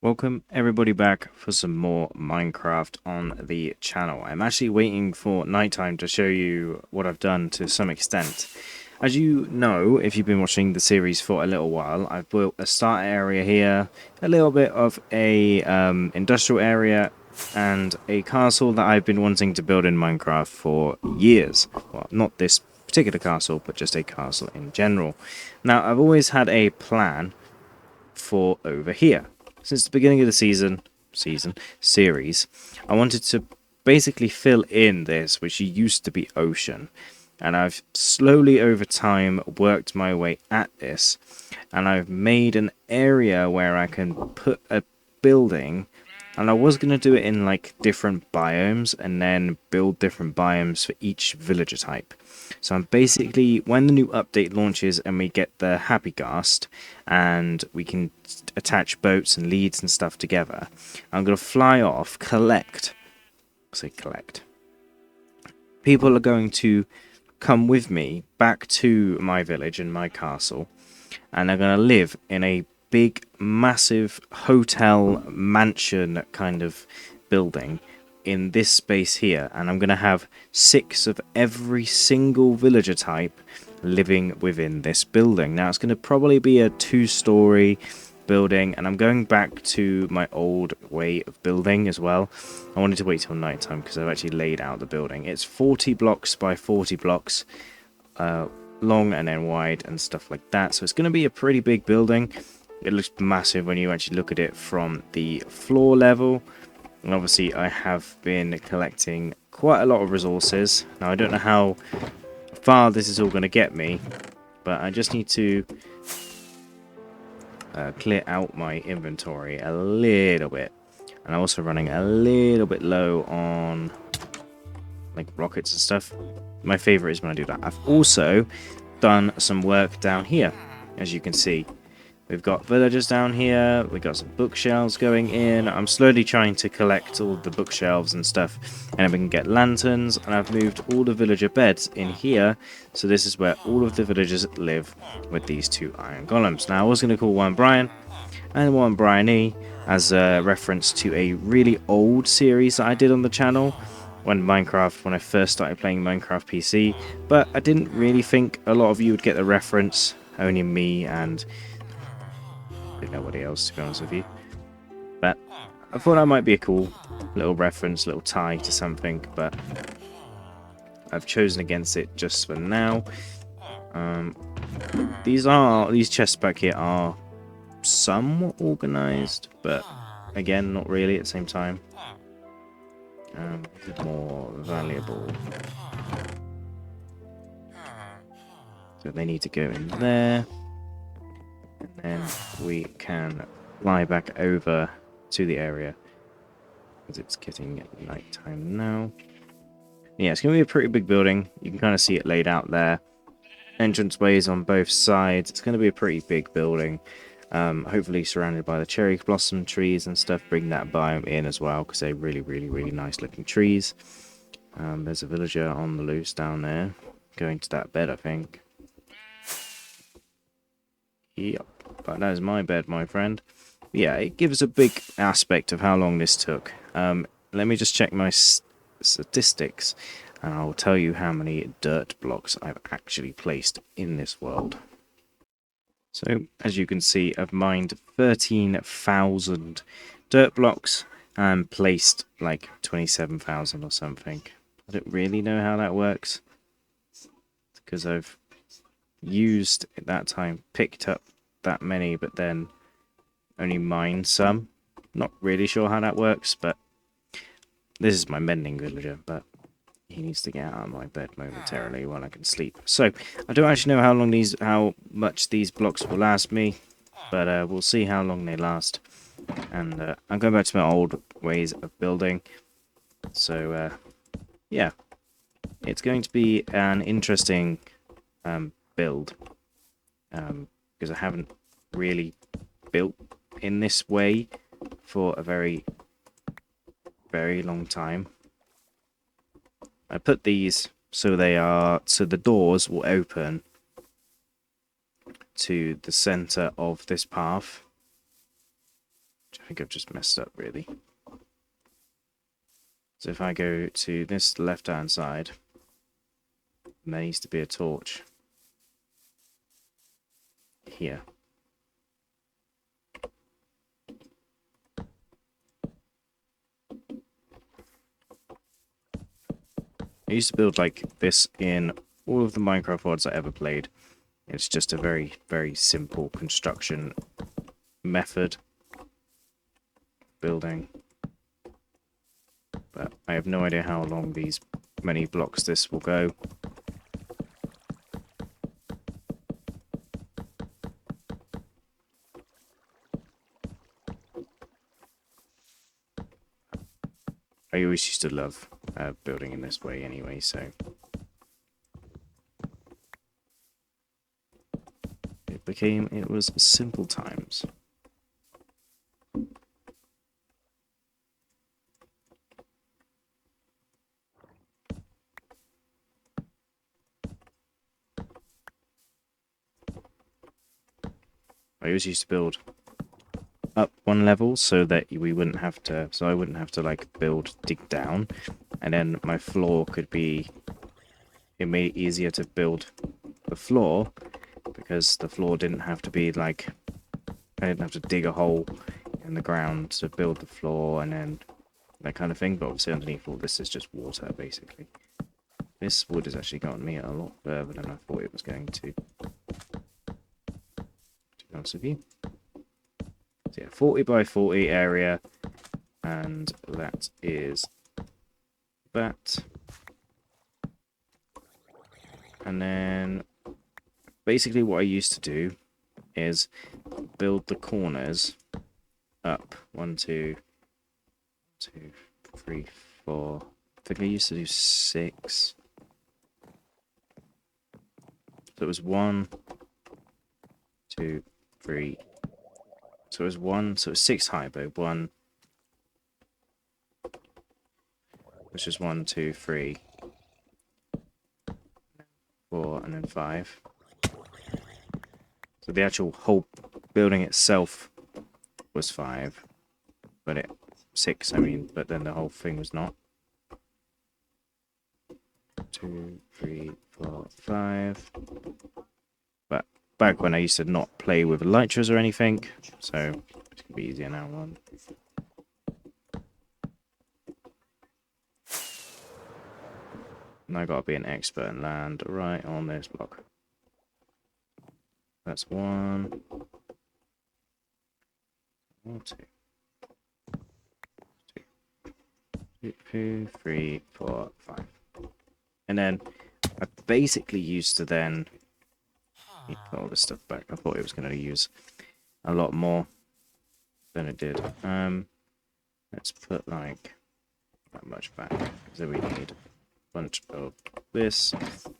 Welcome everybody back for some more Minecraft on the channel. I'm actually waiting for nighttime to show you what I've done to some extent. As you know, if you've been watching the series for a little while, I've built a start area here, a little bit of a industrial area, and a castle that I've been wanting to build in Minecraft for years. Well, not this particular castle, but just a castle in general. Now, I've always had a plan for over here. Since the beginning of the series, I wanted to basically fill in this, which used to be ocean. And I've slowly over time worked my way at this. And I've made an area where I can put a building. And I was going to do it in like different biomes and then build different biomes for each villager type. So I'm basically, when the new update launches and we get the Happy Ghast and we can attach boats and leads and stuff together, I'm going to fly off, collect. People are going to come with me back to my village and my castle, and they're going to live in a big, massive hotel mansion kind of building in this space here, and I'm going to have 6 of every single villager type living within this building. Now, it's going to probably be a 2-story building, and I'm going back to my old way of building as well. I wanted to wait till nighttime because I've actually laid out the building. It's 40 blocks by 40 blocks long and then wide and stuff like that, so it's going to be a pretty big building. It looks massive when you actually look at it from the floor level. And obviously I have been collecting quite a lot of resources. Now I don't know how far this is all going to get me, but I just need to clear out my inventory a little bit. And I'm also running a little bit low on like rockets and stuff. My favorite is when I do that. I've also done some work down here, as you can see. We've got villagers down here, we've got some bookshelves going in. I'm slowly trying to collect all the bookshelves and stuff, and then we can get lanterns, and I've moved all the villager beds in here, so this is where all of the villagers live with these 2 iron golems. Now I was going to call one Brian and one Brian as a reference to a really old series that I did on the channel when I first started playing Minecraft PC, but I didn't really think a lot of you would get the reference, only me and nobody else, to be honest with you. But I thought that might be a cool little reference, little tie to something, but I've chosen against it just for now. These chests back here are somewhat organized, but again, not really at the same time. More valuable. So they need to go in there. And then we can fly back over to the area, because it's getting nighttime now. Yeah, it's going to be a pretty big building. You can kind of see it laid out there. Entranceways on both sides. It's going to be a pretty big building. Hopefully surrounded by the cherry blossom trees and stuff. Bring that biome in as well, because they're really, really, really nice looking trees. There's a villager on the loose down there. Going to that bed, I think. Yep, but that is my bed, my friend. Yeah, it gives a big aspect of how long this took. Let me just check my statistics, and I'll tell you how many dirt blocks I've actually placed in this world. So, as you can see, I've mined 13,000 dirt blocks and placed like 27,000 or something. I don't really know how that works, because I've used at that time, picked up that many, but then only mined some. Not really sure how that works, but this is my mending villager, but he needs to get out of my bed momentarily while I can sleep. So I don't actually know how much these blocks will last me, but we'll see how long they last. And I'm going back to my old ways of building. So yeah, it's going to be an interesting build, because I haven't really built in this way for a very, very long time. I put these so the doors will open to the center of this path, which I think I've just messed up really. So if I go to this left-hand side, there needs to be a torch here. I used to build like this in all of the Minecraft mods I ever played. It's just a very, very simple construction method building. But I have no idea how long these many blocks this will go. I always used to love building in this way anyway, so it was simple times. I always used to build up one level so that I wouldn't have to like dig down, and then my floor could be, it made it easier to build the floor because the floor didn't have to be like, I didn't have to dig a hole in the ground to build the floor and then that kind of thing. But obviously underneath all this is just water basically. This wood has actually gotten me a lot further than I thought it was going to be honest with you. So yeah, 40 by 40 area, and that is that. And then basically what I used to do is build the corners up. 1, 2, 3, 4. I think I used to do 6. So it was 1, 2, 3. So it was 1. So it was 6 high, but 1, which is 1, 2, 3, 4, and then 5. So the actual whole building itself was 5, but 6. I mean, but then the whole thing was not. 2, 3, 4, 5. But back when I used to not play with elytras or anything, so it's gonna be easier now. 1. And I gotta be an expert and land right on this block. That's 1. 1, 2. 2, 3, 4, 5. And then I basically used to then put all this stuff back. I thought it was going to use a lot more than it did. Let's put like that much back. So we need a bunch of this.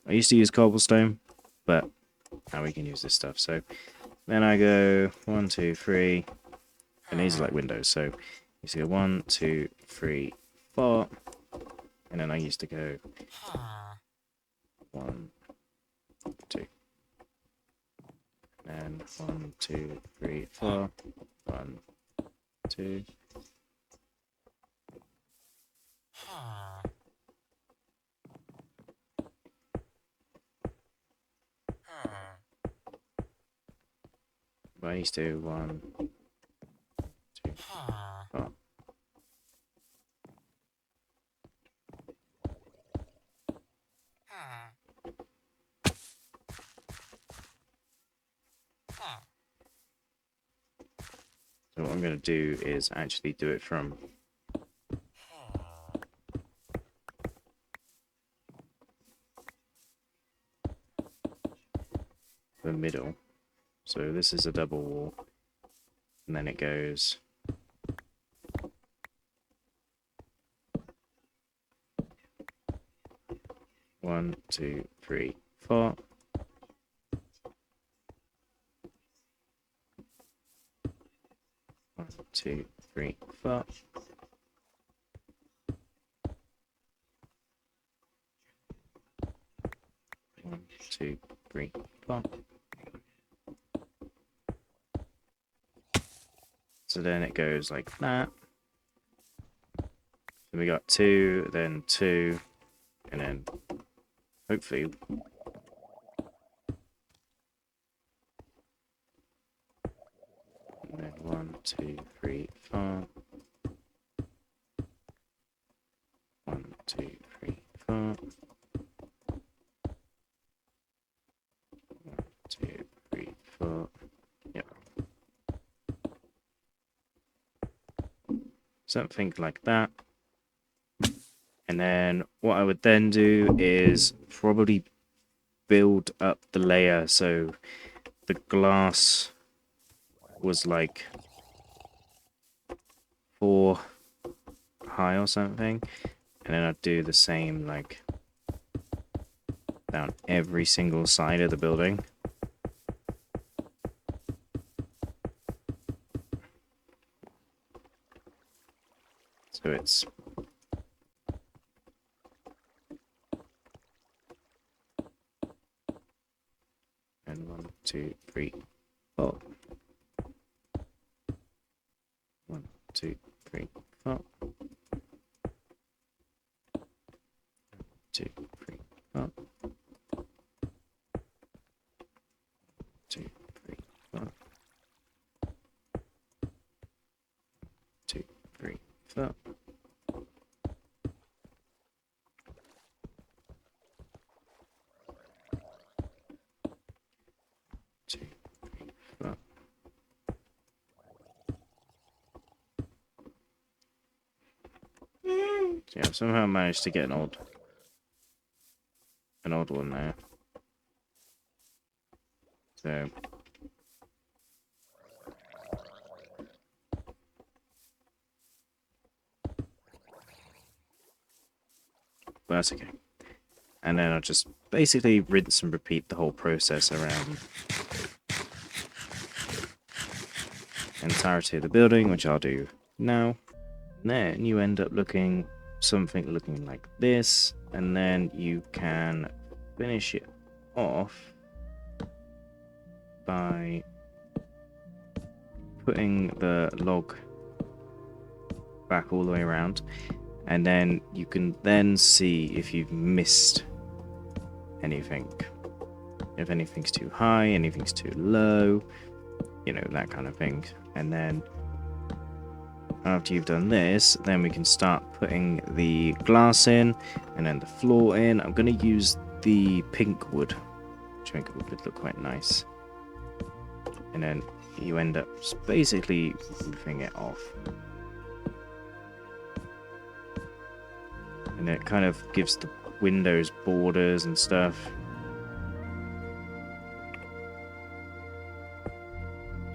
I used to use cobblestone, but now we can use this stuff. So then I go 1, 2, 3, and these are like windows. So you used to go 1, 2, 3, 4, and then I used to go 1, 2. And 1, 2, 3, 4. 1, 2. I used to 1, 2, 4. So what I'm going to do is actually do it from the middle. So this is a double wall, and then it goes 1, 2, 3, 4. 1, 2, 3, 4. 1, 2, 3, 4. So then it goes like that. So we got 2, then 2, and then hopefully and then 1, 2, 3, 4. 1, 2, 3, 4. 1, 2, 3, 4. Yep. Something like that. And then what I would then do is probably build up the layer so the glass was like 4 high or something. And then I'd do the same like down every single side of the building. So it's and 1, 2, 3, 4. 1, 2, 3, 4. 2, 3, 4. 2, 3, 4. 2, 3, 4. 2, 3, 4. So yeah, I've somehow managed to get an old one there. So but that's okay. And then I'll just basically rinse and repeat the whole process around the entirety of the building, which I'll do now. And then you end up looking something looking like this, and then you can finish it off by putting the log back all the way around, and then you can then see if you've missed anything. If anything's too high, anything's too low, you know, that kind of thing. And then after you've done this, then we can start putting the glass in and then the floor in. I'm going to use the pink wood, which I think would look quite nice. And then you end up basically roofing it off. And it kind of gives the windows borders and stuff.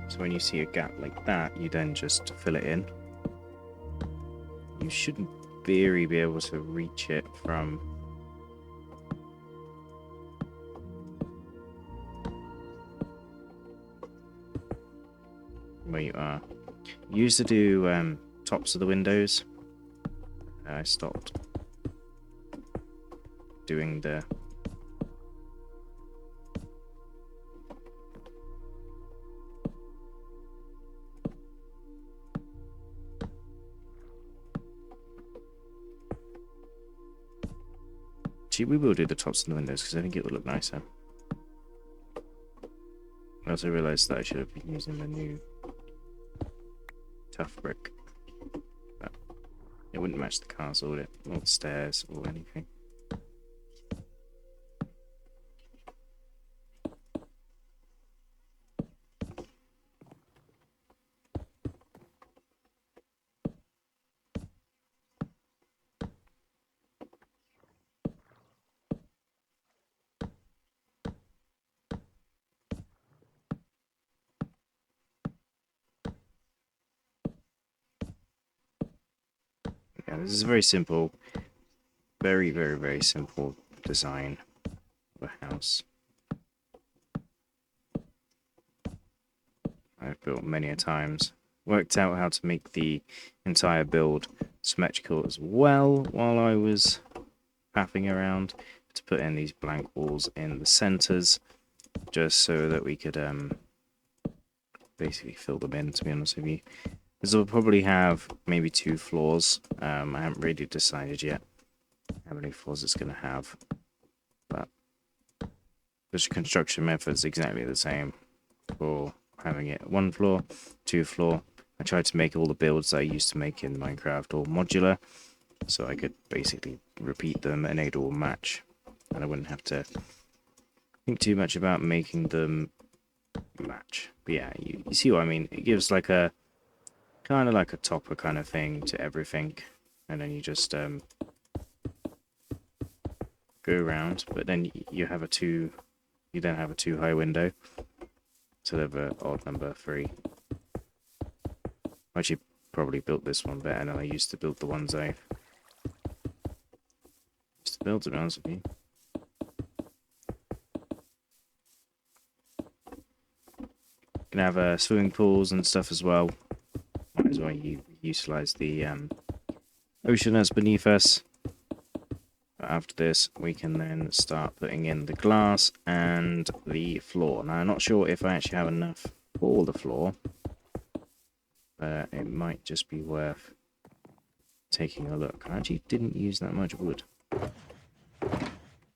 So when you see a gap like that, you then just fill it in. You shouldn't very be able to reach it from where you are. You used to do tops of the windows. I stopped doing the we will do the tops of the windows because I think it would look nicer. I also realised that I should have been using the new tough brick. But it wouldn't match the castle, would it? Or the stairs or anything. Yeah, this is a very simple, very, very, very simple design of a house. I've built many a times. Worked out how to make the entire build symmetrical as well while I was faffing around to put in these blank walls in the centers just so that we could basically fill them in, to be honest with you. This will probably have maybe 2 floors. I haven't really decided yet how many floors it's going to have. But the construction method's exactly the same for having it 1 floor, 2 floor. I tried to make all the builds that I used to make in Minecraft all modular, so I could basically repeat them and they'd all match. And I wouldn't have to think too much about making them match. But yeah, you see what I mean? It gives like a kind of like a topper kind of thing to everything, and then you just go around. But then you have you then have a 2 high window instead of an odd number 3. I actually probably built this one better than I used to build the ones I used to build, to be honest with you. Can have swimming pools and stuff as well. Might as well utilize the ocean that's beneath us. But after this, we can then start putting in the glass and the floor. Now, I'm not sure if I actually have enough for the floor, but it might just be worth taking a look. I actually didn't use that much wood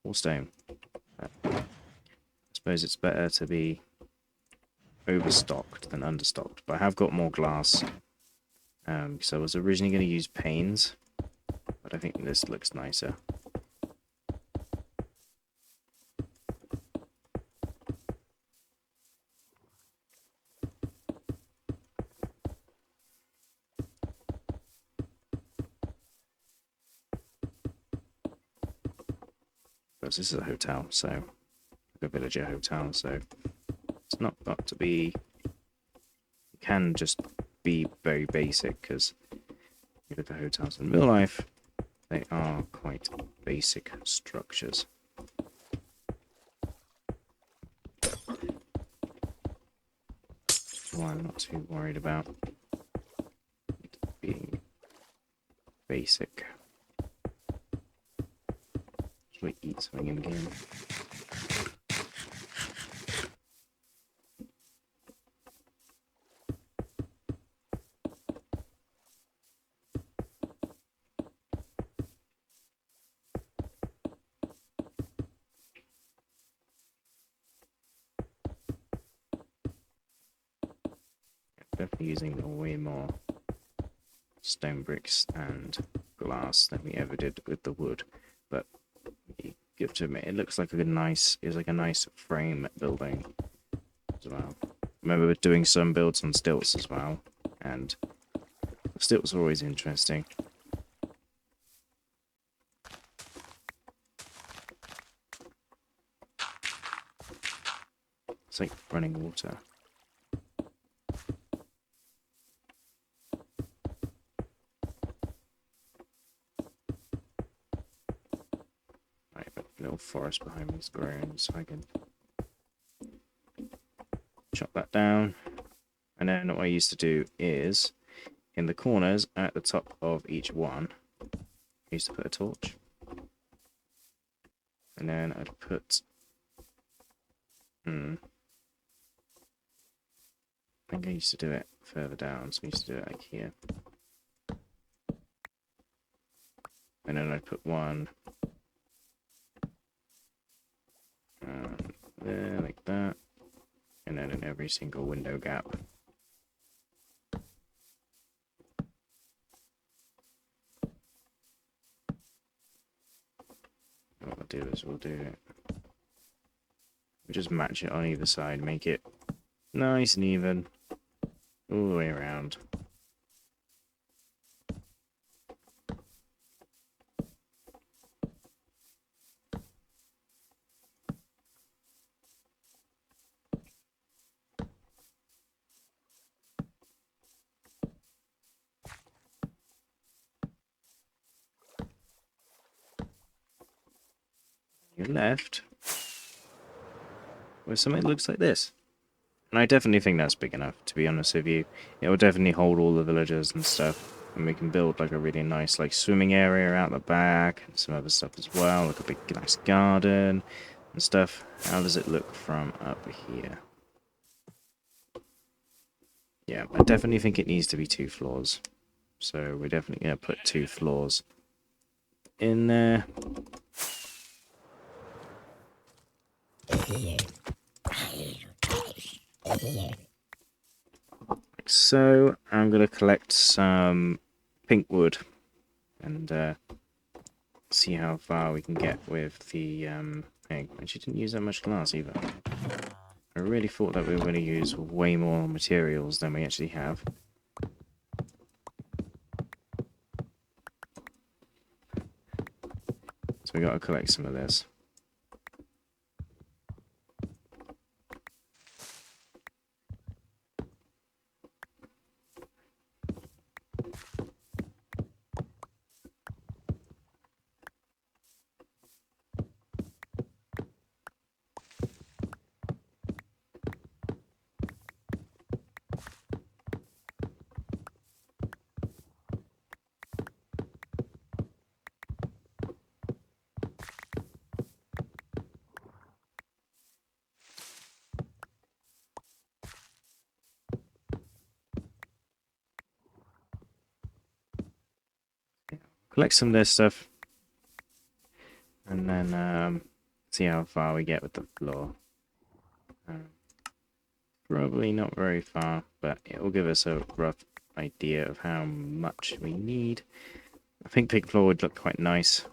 or stone. But I suppose it's better to be overstocked than understocked. But I have got more glass. So I was originally going to use panes, but I think this looks nicer. But this is a hotel, so like a villager hotel, so it's not got to be. It can just be very basic, because you look at hotels in real life, they are quite basic structures. Well, I'm not too worried about it being basic. Should we eat something in the game? Definitely using way more stone bricks and glass than we ever did with the wood, but you give to me, it looks like a nice, it's like a nice frame building as well. Remember doing some builds on stilts as well, and the stilts are always interesting. It's like running water. Little forest behind me is growing, so I can chop that down. And then what I used to do is, in the corners at the top of each one, I used to put a torch. And then I'd put I think I used to do it further down, so I used to do it like here. And then I'd put one there, like that. And then in every single window gap. What we'll do is we'll just match it on either side, make it nice and even all the way around. You're left with something that looks like this. And I definitely think that's big enough, to be honest with you. It will definitely hold all the villagers and stuff. And we can build like a really nice like swimming area out the back and some other stuff as well, like a big nice garden and stuff. How does it look from up here? Yeah, I definitely think it needs to be 2 floors. So we're definitely going to put 2 floors in there. So I'm going to collect some pink wood and see how far we can get with the thing. And she didn't use that much glass either. I really thought that we were going to use way more materials than we actually have. So we got to collect some of this. Collect some of this stuff. And then see how far we get with the floor. Probably not very far, but it will give us a rough idea of how much we need. I think pink floor would look quite nice.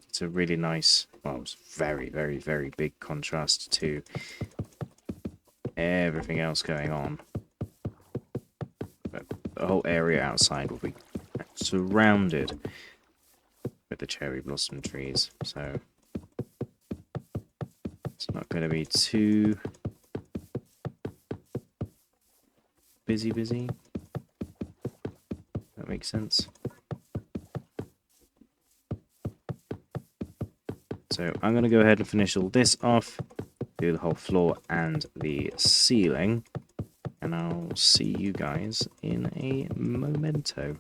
It's a really nice, well, it's very, very, very big contrast to everything else going on. But the whole area outside will be surrounded with the cherry blossom trees, so it's not going to be too busy. That makes sense. So I'm going to go ahead and finish all this off, do the whole floor and the ceiling, and I'll see you guys in a momento.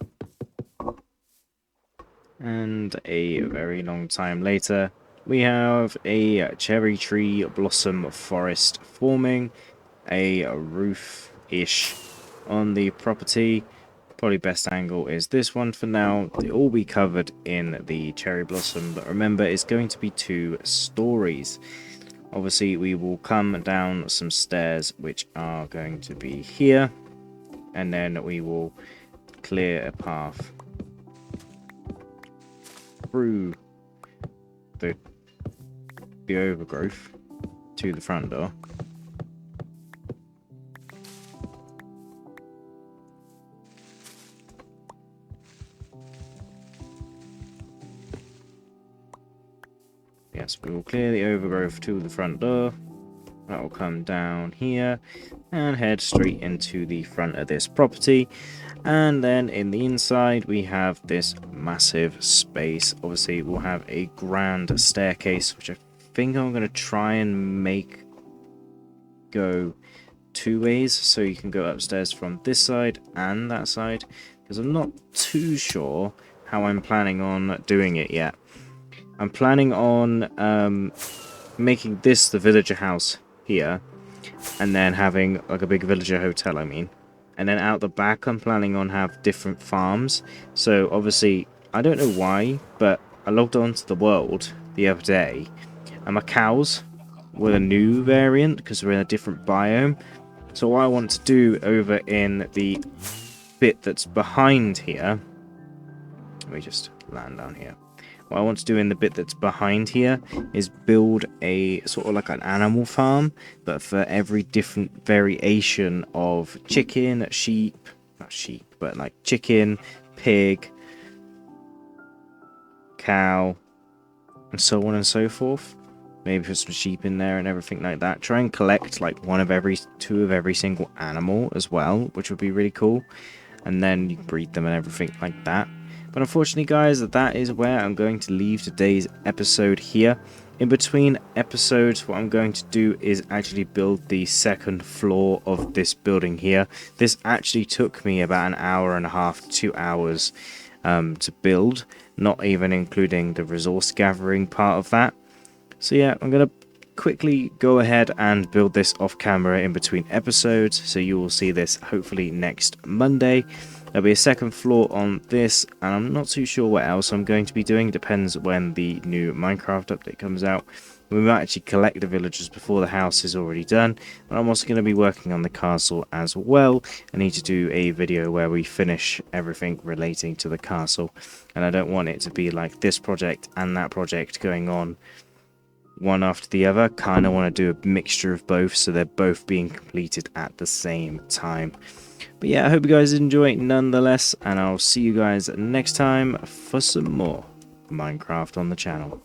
And a very long time later, we have a cherry tree blossom forest forming, a roof-ish on the property. Probably best angle is this one for now. They'll all be covered in the cherry blossom, but remember it's going to be 2 stories. Obviously we will come down some stairs which are going to be here, and then we will clear a path through the overgrowth to the front door. Yes, we will clear the overgrowth to the front door. That will come down here and head straight into the front of this property. And then in the inside we have this massive space. Obviously we'll have a grand staircase, which I think I'm going to try and make go 2 ways, so you can go upstairs from this side and that side, because I'm not too sure how I'm planning on doing it yet. I'm planning on making this the villager house here, and then having like a big villager hotel, and then out the back I'm planning on have different farms. So obviously I don't know why, but I logged on to the world the other day and my cows were a new variant because we're in a different biome. So what I want to do over in the bit that's behind here, let me just land down here. What I want to do in the bit that's behind here is build a sort of like an animal farm, but for every different variation of chicken, sheep, not sheep, but like chicken, pig, cow, and so on and so forth. Maybe put some sheep in there and everything like that. Try and collect like 2 of every single animal as well, which would be really cool. And then you can breed them and everything like that. But unfortunately, guys, that is where I'm going to leave today's episode here. In between episodes, what I'm going to do is actually build the 2nd floor of this building here. This actually took me about an hour and a half, 2 hours to build, not even including the resource gathering part of that. So yeah, I'm going to quickly go ahead and build this off camera in between episodes, so you will see this hopefully next Monday. There'll be a second floor on this, and I'm not too sure what else I'm going to be doing. It depends when the new Minecraft update comes out. We might actually collect the villagers before the house is already done, but I'm also going to be working on the castle as well. I need to do a video where we finish everything relating to the castle, and I don't want it to be like this project and that project going on one after the other. Kind of want to do a mixture of both, so they're both being completed at the same time. But yeah, I hope you guys enjoy nonetheless, and I'll see you guys next time for some more Minecraft on the channel.